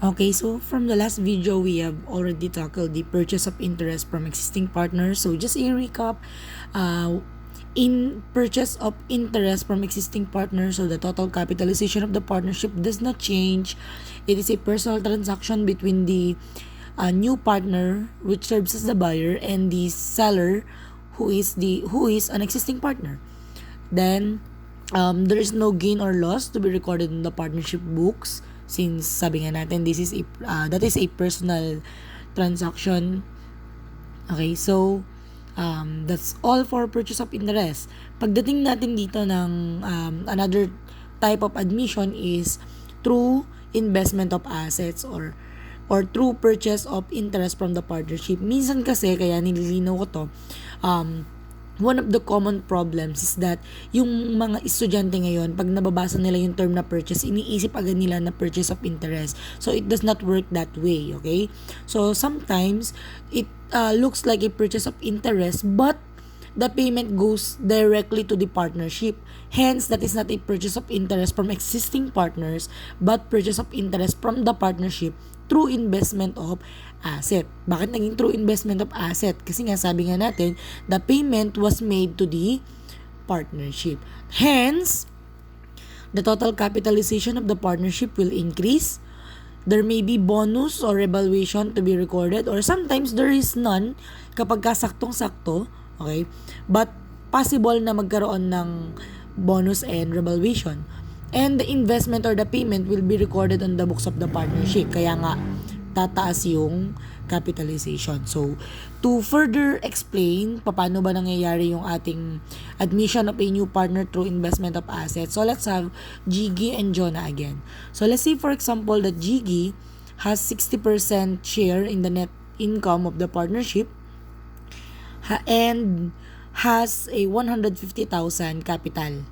Okay, so from the last video, we have already tackled the purchase of interest from existing partners. So just a recap, in purchase of interest from existing partners, so the total capitalization of the partnership does not change. It is a personal transaction between the new partner, which serves as the buyer, and the seller, who is an existing partner. Then, there is no gain or loss to be recorded in the partnership books since sabi nga natin that is a personal transaction. Okay, so that's all for purchase of interest. Pagdating natin dito ng another type of admission is through investment of assets or through purchase of interest from the partnership. Minsan kasi, kaya nililinaw ko to, one of the common problems is that yung mga estudyante ngayon, pag nababasa nila yung term na purchase, iniisip agad nila na purchase of interest. So, it does not work that way, okay? So, sometimes, it looks like a purchase of interest, but the payment goes directly to the partnership. Hence, that is not a purchase of interest from existing partners, but purchase of interest from the partnership through investment of asset. Bakit naging through investment of asset? Kasi nga sabi nga natin, the payment was made to the partnership. Hence, the total capitalization of the partnership will increase. There may be bonus or revaluation to be recorded, or sometimes there is none kapag kasaktong-sakto, okay? But possible na magkaroon ng bonus and revaluation. And the investment or the payment will be recorded on the books of the partnership. Kaya nga, tataas yung capitalization. So, to further explain paano ba nangyayari yung ating admission of a new partner through investment of assets, so let's have Jiggy and Jonah again. So, let's say for example that Jiggy has 60% share in the net income of the partnership and has a 150,000 capital.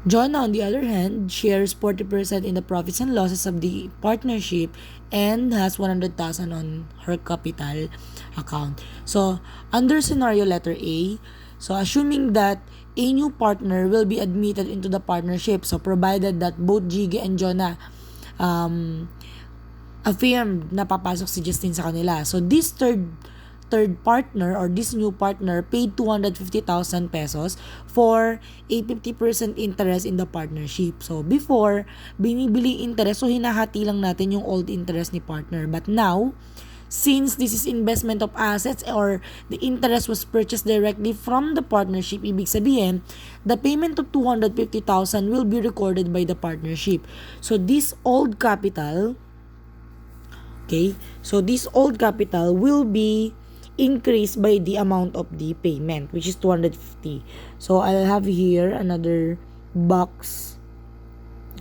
Jonah, on the other hand, shares 40% in the profits and losses of the partnership and has 100,000 on her capital account. So, under scenario letter A, so assuming that a new partner will be admitted into the partnership, so provided that both Jiggy and Jonah affirmed na papasok si Justine sa kanila. So, this third partner or this new partner paid 250,000 pesos for a 50% interest in the partnership. So, before, binibili interest, so hinahati lang natin yung old interest ni partner. But now, since this is investment of assets or the interest was purchased directly from the partnership, ibig sabihin, the payment of 250,000 will be recorded by the partnership. So, this old capital, okay, so this old capital will be increased by the amount of the payment, which is 250. So, I'll have here another box.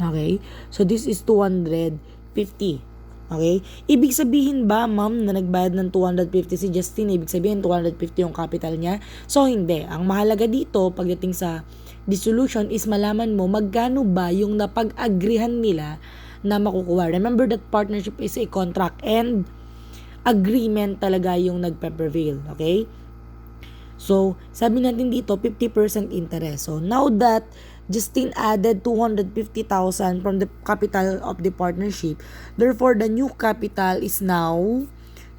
Okay? So, this is 250. Okay? Ibig sabihin ba, ma'am, na nagbayad ng 250 si Justine, ibig sabihin 250 yung capital niya? So, hindi. Ang mahalaga dito, pagdating sa dissolution, is malaman mo magkano ba yung napag-agrihan nila na makukuha. Remember that partnership is a contract and agreement talaga yung nagpe-prevail. Okay? So, sabi natin dito, 50% interest. So, now that Justine added 250,000 from the capital of the partnership, therefore, the new capital is now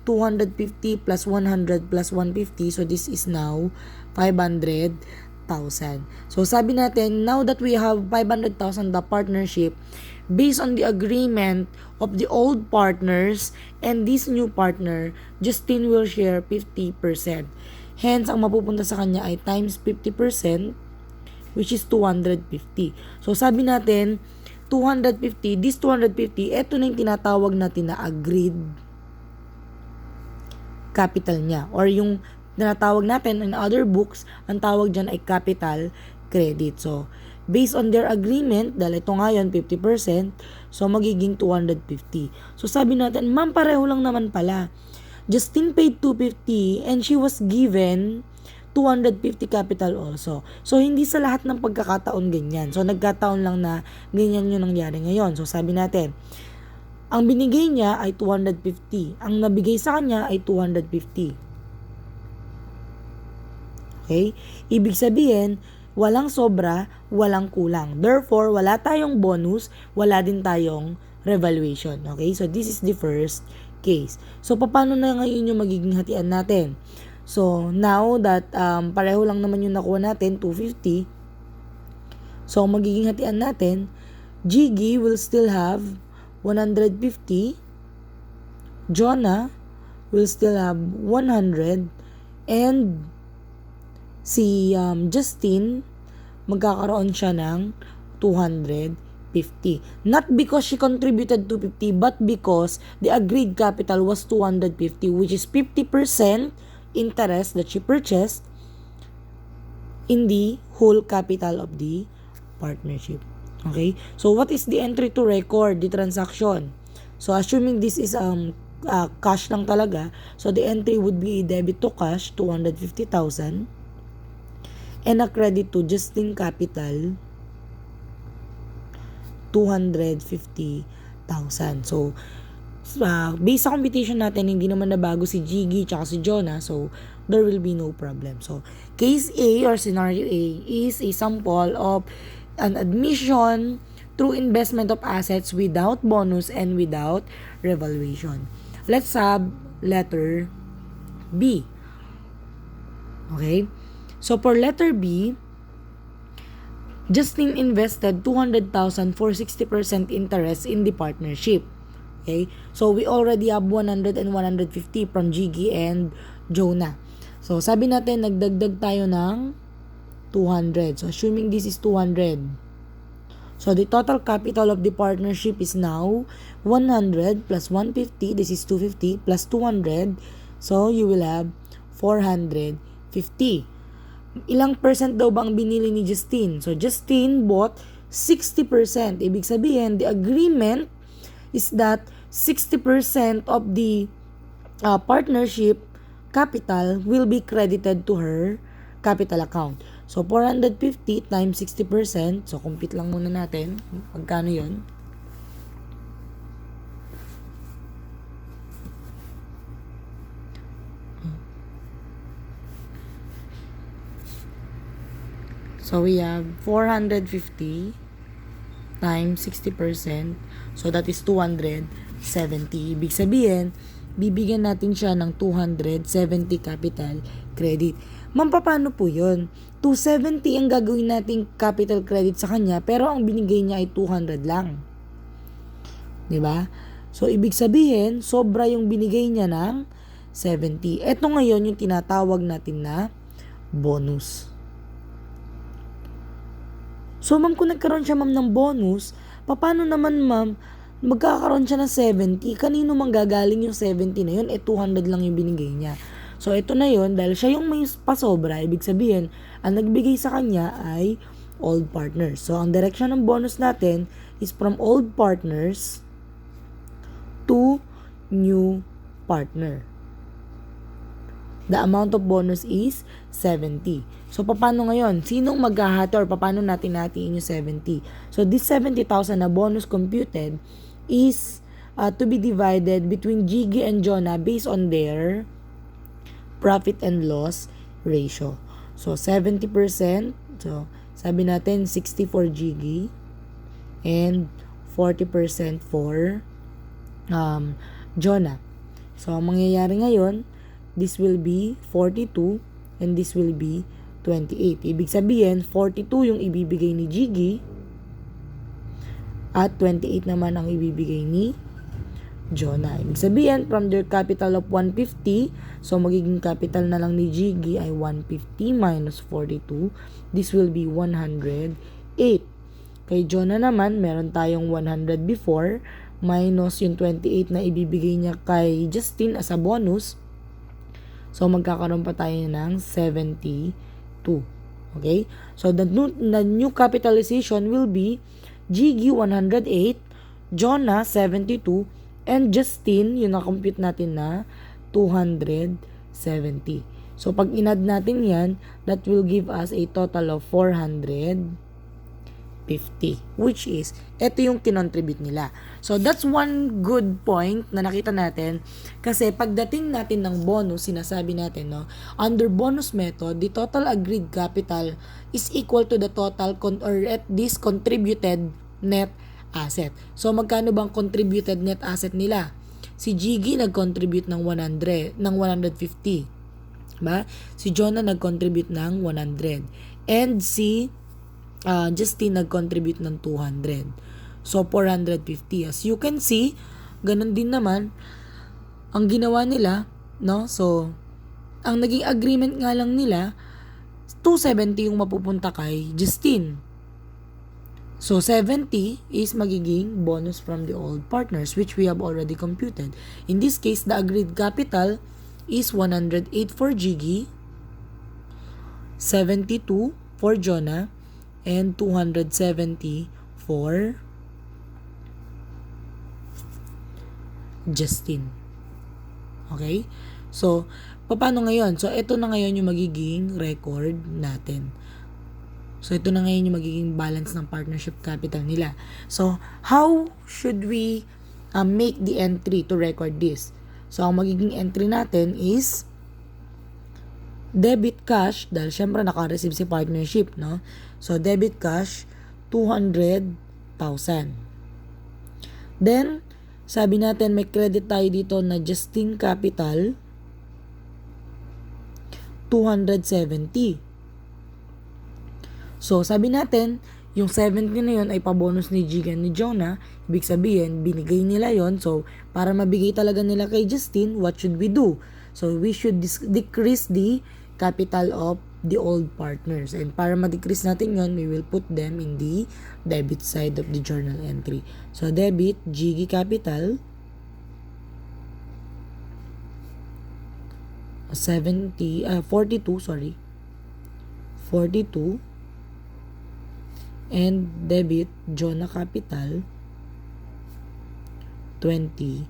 250 plus 100 plus 150. So, this is now 500,000. So, sabi natin, now that we have 500,000 the partnership, based on the agreement of the old partners and this new partner, Justine will share 50%. Hence, ang mapupunta sa kanya ay times 50%, which is 250. So, sabi natin, 250, this 250, ito na yung tinatawag natin na agreed capital niya. Or yung tinatawag natin in other books, ang tawag dyan ay capital credit. So, based on their agreement, dahil ito ngayon 50%, so magiging 250. So sabi natin, ma'am, pareho lang naman pala. Justine paid 250 and she was given 250 capital also. So hindi sa lahat ng pagkakataon ganyan. So nagkataon lang na ganyan yung nangyari ngayon. So sabi natin, ang binigay niya ay 250. Ang nabigay sa kanya ay 250. Okay? Ibig sabihin, walang sobra, walang kulang. Therefore, wala tayong bonus, wala din tayong revaluation. Okay? So, this is the first case. So, paano na ngayon yung magiging hatian natin? So, now that pareho lang naman yung nakuha natin, 250. So, magiging hatian natin, Jiggy will still have 150. Jonah will still have 100. And si Justin, magkakaroon siya ng 250. Not because she contributed 250, but because the agreed capital was 250, which is 50% interest that she purchased in the whole capital of the partnership. Okay? So, what is the entry to record the transaction? So, assuming this is cash lang talaga, so the entry would be a debit to cash, 250,000, and a credit to Justin Capital, 250,000. So, based sa computation natin, hindi naman nabago si Jiggy tsaka si Jonah, so there will be no problem. So, case A or scenario A is a sample of an admission through investment of assets without bonus and without revaluation. Let's have letter B. Okay? So, for letter B, Justin invested 200,000 for 60% interest in the partnership. Okay? So, we already have 100 and 150 from Jiggy and Jonah. So, sabi natin, nagdagdag tayo ng 200. So, assuming this is 200. So, the total capital of the partnership is now 100 plus 150. This is 250 plus 200. So, you will have 450. Ilang percent daw bang binili ni Justin? So, Justin bought 60%. Ibig sabihin, the agreement is that 60% of the partnership capital will be credited to her capital account. So, 450 times 60%. So, compute lang muna natin. Magkano yun? So, we have 450 times 60%. So, that is 270. Ibig sabihin, bibigyan natin siya ng 270 capital credit. Ma'am, paano po yun? 270 ang gagawin nating capital credit sa kanya, pero ang binigay niya ay 200 lang. 'Di ba? So, ibig sabihin, sobra yung binigay niya ng 70. Ito ngayon yung tinatawag natin na bonus. So, ma'am, kung nagkaroon siya, ma'am, ng bonus, paano naman, ma'am, magkakaroon siya ng 70? Kanino manggagaling yung 70 na yun? 200 lang yung binigay niya. So, ito na yun, dahil siya yung may pasobra, ibig sabihin, ang nagbigay sa kanya ay old partners. So, ang direction ng bonus natin is from old partners to new partner. The amount of bonus is 70. So, paano ngayon? Sinong maghahati or paano natin natin yung 70? So, this 70,000 na bonus computed is to be divided between Jiggy and Jonah based on their profit and loss ratio. So, 70%. So, sabi natin 60 for Jiggy and 40% for Jonah. So, ang mangyayari ngayon, this will be 42 and this will be 28. Ibig sabihin, 42 yung ibibigay ni Jiggy at 28 naman ang ibibigay ni Jonah. Ibig sabihin, from their capital of 150, so magiging capital na lang ni Jiggy ay 150 minus 42. This will be 108. Kay Jonah naman, meron tayong 100 before minus yung 28 na ibibigay niya kay Justin as a bonus. So, magkakaroon pa tayo ng 72. Okay? So, the new capitalization will be Jiggy 108, Jonah 72, and Justin, yung na-compute natin na 270. So, pag inad natin yan, that will give us a total of 450, which is, ito yung kinontribute nila. So, that's one good point na nakita natin kasi pagdating natin ng bonus, sinasabi natin, no, under bonus method, the total agreed capital is equal to the total or at least contributed net asset. So, magkano bang contributed net asset nila? Si Jiggy nag-contribute ng 150. Ba? Si Jonah nag-contribute ng 100. And si Justin nag-contribute ng 200. So, 450. As you can see, ganun din naman ang ginawa nila, no? So, ang naging agreement nga lang nila, 270 yung mapupunta kay Justin. So, 70 is magiging bonus from the old partners, which we have already computed. In this case, the agreed capital is 108 for Jiggy, 72 for Jonah, and 270 for Justin. Okay? So, paano ngayon? So, ito na ngayon yung magiging record natin. So, ito na ngayon yung magiging balance ng partnership capital nila. So, how should we make the entry to record this? So, ang magiging entry natin is debit cash, dahil syempre naka-receive si partnership, no? So, debit cash, 200,000. Then, sabi natin may credit tayo dito na Justin Capital, 270. So, sabi natin, yung 70 na yun ay pabonus ni Jiggy and ni Jonah. Ibig sabihin, binigay nila yon. So, para mabigay talaga nila kay Justin, what should we do? So, we should decrease the capital of the old partners. And para ma-decrease natin yon, we will put them in the debit side of the journal entry. So, debit, Jiggy Capital, 42, 42, and debit Jonah Capital 28.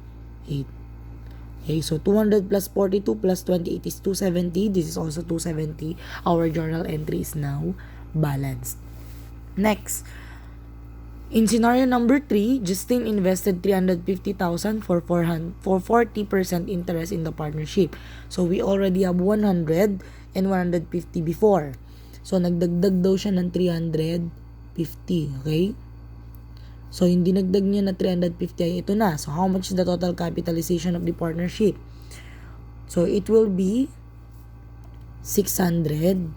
Okay, so 200 plus 42 plus 28 is 270. This is also 270. Our journal entry is now balanced. Next, in scenario number 3, Justin invested 350,000 for 40% interest in the partnership. So we already have 100 and 150 before. So nagdagdag daw siya ng 350, okay? So hindi nagdag niya na 350 ay ito na. So how much is the total capitalization of the partnership? So it will be 600,000,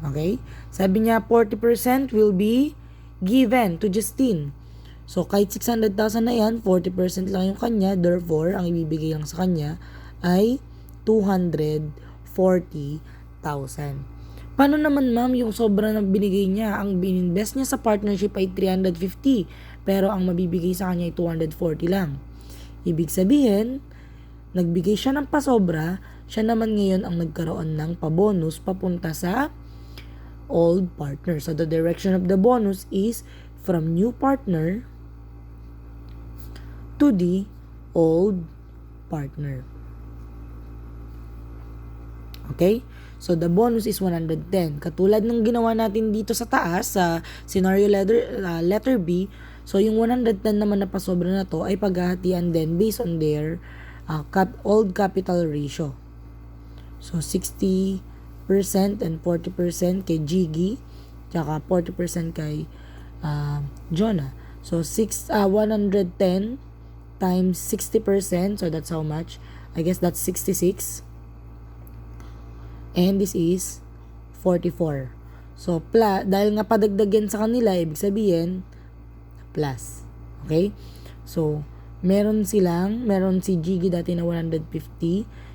okay? Sabi niya 40% will be given to Justin. So, kahit 600,000 na yan, 40% lang yung kanya. Therefore, ang ibibigay lang sa kanya ay 240,000. Paano naman, ma'am, yung sobra na binigay niya? Ang bininvest niya sa partnership ay 350, pero ang mabibigay sa kanya ay 240 lang. Ibig sabihin, nagbigay siya ng pasobra, siya naman ngayon ang nagkaroon ng pabonus papunta sa old partner. So, the direction of the bonus is from new partner to the old partner. Okay? So, the bonus is 110. Katulad ng ginawa natin dito sa taas, sa scenario letter B, so yung 110 naman na pasobra na to ay paghahatian din based on their old capital ratio. So, 60% and 40% kay Jiggy, tsaka 40% kay Jonah. So, 110 times 60%, so that's how much? I guess that's 66. And this is 44. So, dahil nga padagdagan sa kanila, ibig sabihin, plus. Okay? So, meron si Jiggy dati na 150,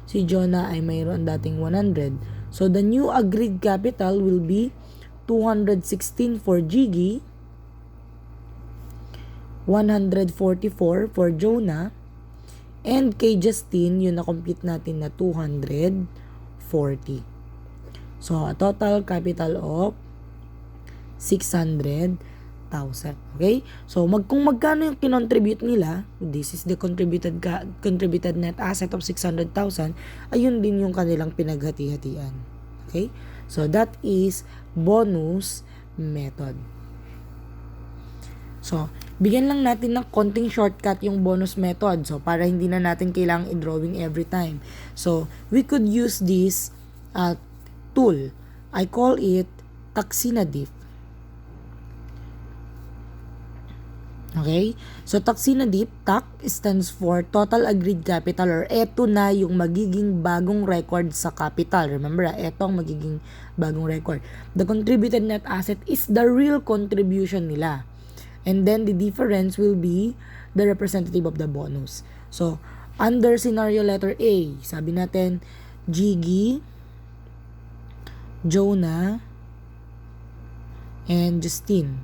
si Jonah ay mayroon dating 100. So, the new agreed capital will be 216 for Jiggy, 144 for Jonah, and kay Justin, yun na-complete natin na 240. So, a total capital of 600,000. Okay? So, kung magkano yung kinontribute nila, this is the contributed net asset of 600,000, ayun din yung kanilang pinaghati-hatian. Okay? So, that is bonus method. So, bigyan lang natin ng konting shortcut yung bonus method. So, para hindi na natin kailangang i-drawing every time. So, we could use this tool. I call it Taxinadiff. Okay? So, TAC stands for Total Agreed Capital, or eto na yung magiging bagong record sa capital. Remember, eto ang magiging bagong record. The contributed net asset is the real contribution nila. And then, the difference will be the representative of the bonus. So, under scenario letter A, sabi natin, Jiggy, Jonah, and Justine.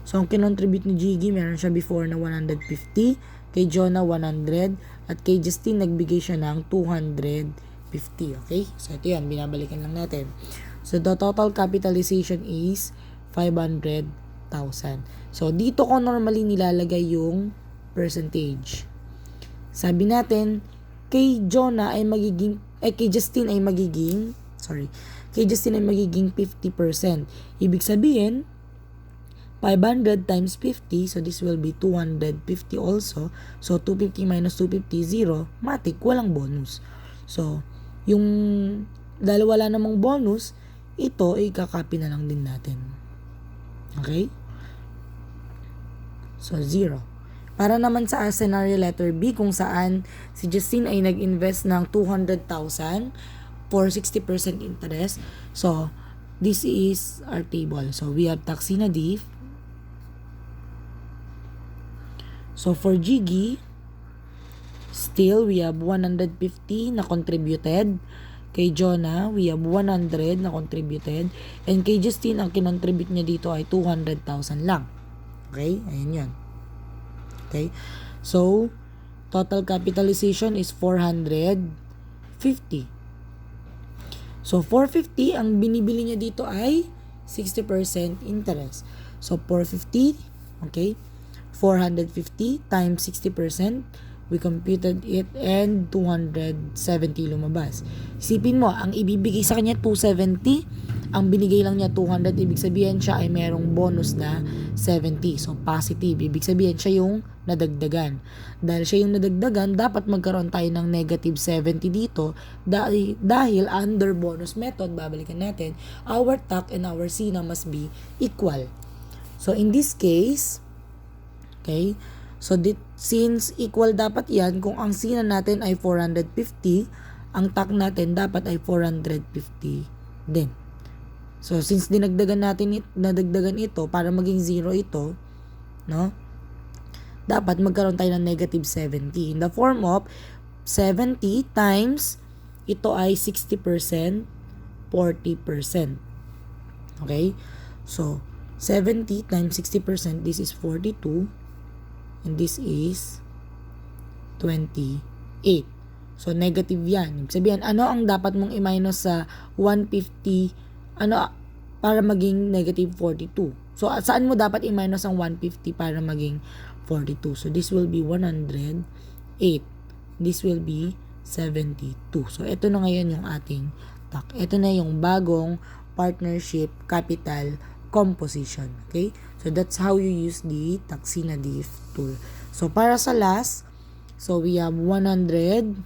So, ang kinontribute ni Jiggy, meron siya before na 150, kay Jonah 100, at kay Justine nagbigay siya ng 250. Okay? So, ito yan, binabalikan lang natin. So, the total capitalization is 500,000. So, dito ko normally nilalagay yung percentage. Sabi natin, kay Justine ay magiging 50%. Ibig sabihin, 500 times 50, so this will be 250 also. So, 250 minus 250, 0. Matik, walang bonus. So, dahil wala namang bonus, ito ay kakopy na lang din natin. Okay? So, 0. Para naman sa scenario letter B, kung saan si Justine ay nag-invest ng 200,000 for 60% interest. So, this is our table. So, we have Taxina Diff. So, for Jiggy, still, we have 150 na contributed. Kay Jonah, we have 100 na contributed. And kay Justine, ang kinontribute niya dito ay 200,000 lang. Okay? Ayan yan. Okay? So, total capitalization is 450. So, 450, ang binibili niya dito ay 60% interest. So, 450, okay? 450 times 60%, we computed it, and 270 lumabas. Isipin mo, ang ibibigay sa kanya 270, ang binigay lang niya 200, ibig sabihin siya ay merong bonus na 70. So, positive. Ibig sabihin siya yung nadagdagan. Dahil siya yung nadagdagan, dapat magkaroon tayo ng negative 70 dito dahil under bonus method, babalikan natin, our TAC and our SINA must be equal. So, in this case, okay, so since equal dapat yan, kung ang SINA natin ay 450, ang TAC natin dapat ay 450 din. So, since nadagdagan ito, para maging 0 ito, no? Dapat magkaroon tayo ng negative 70. In the form of 70 times, ito ay 60%, 40%. Okay? So, 70 times 60%, this is 42. And this is 28. So, negative yan. Ibig sabihin, ano ang dapat mong i-minus sa 150, para maging negative 42? So, saan mo dapat i-minus ang 150 para maging 42? So, this will be 108. This will be 72. So, ito na ngayon yung ating TAC. Ito na yung bagong partnership capital composition. Okay? So, that's how you use the Taxina Diff tool. So, para sa last, so we have 100,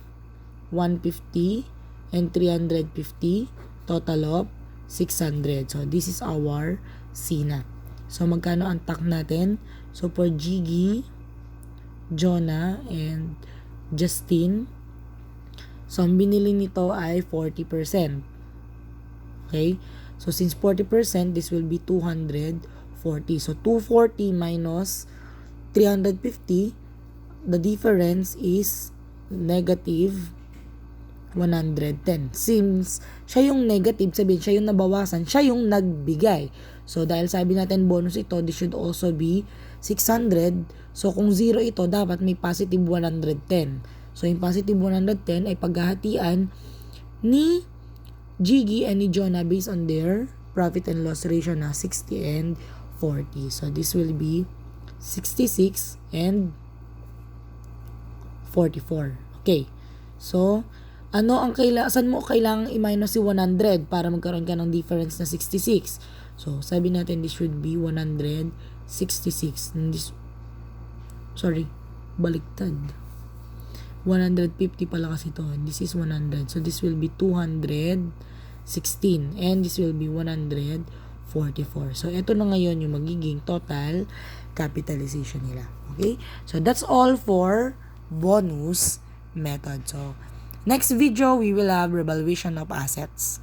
150, and 350. Total of 600. So, this is our SINA. So, magkano ang TAC natin? So, for Jiggy, Jonah, and Justine, so, ang binili nito ay 40%. Okay? So, since 40%, this will be 240. So, 240 minus 350, the difference is negative 110. Since siya yung negative, sabihin siya yung nabawasan, siya yung nagbigay. So, dahil sabi natin bonus ito, this should also be 600. So, kung 0 ito, dapat may positive 110. So, yung positive 110 ay paghahatian ni Jiggy and ni Jonah based on their profit and loss ratio na 60 and 40. So, this will be 66 and 44. Okay. So, saan mo kailangang i-minus si 100 para magkaroon ka ng difference na 66? So, sabi natin this should be 166. Baliktad. 150 pala kasi to. This is 100. So, this will be 216. And this will be 144. So, ito na ngayon yung magiging total capitalization nila. Okay? So, that's all for bonus method. So, next video, we will have revaluation of assets.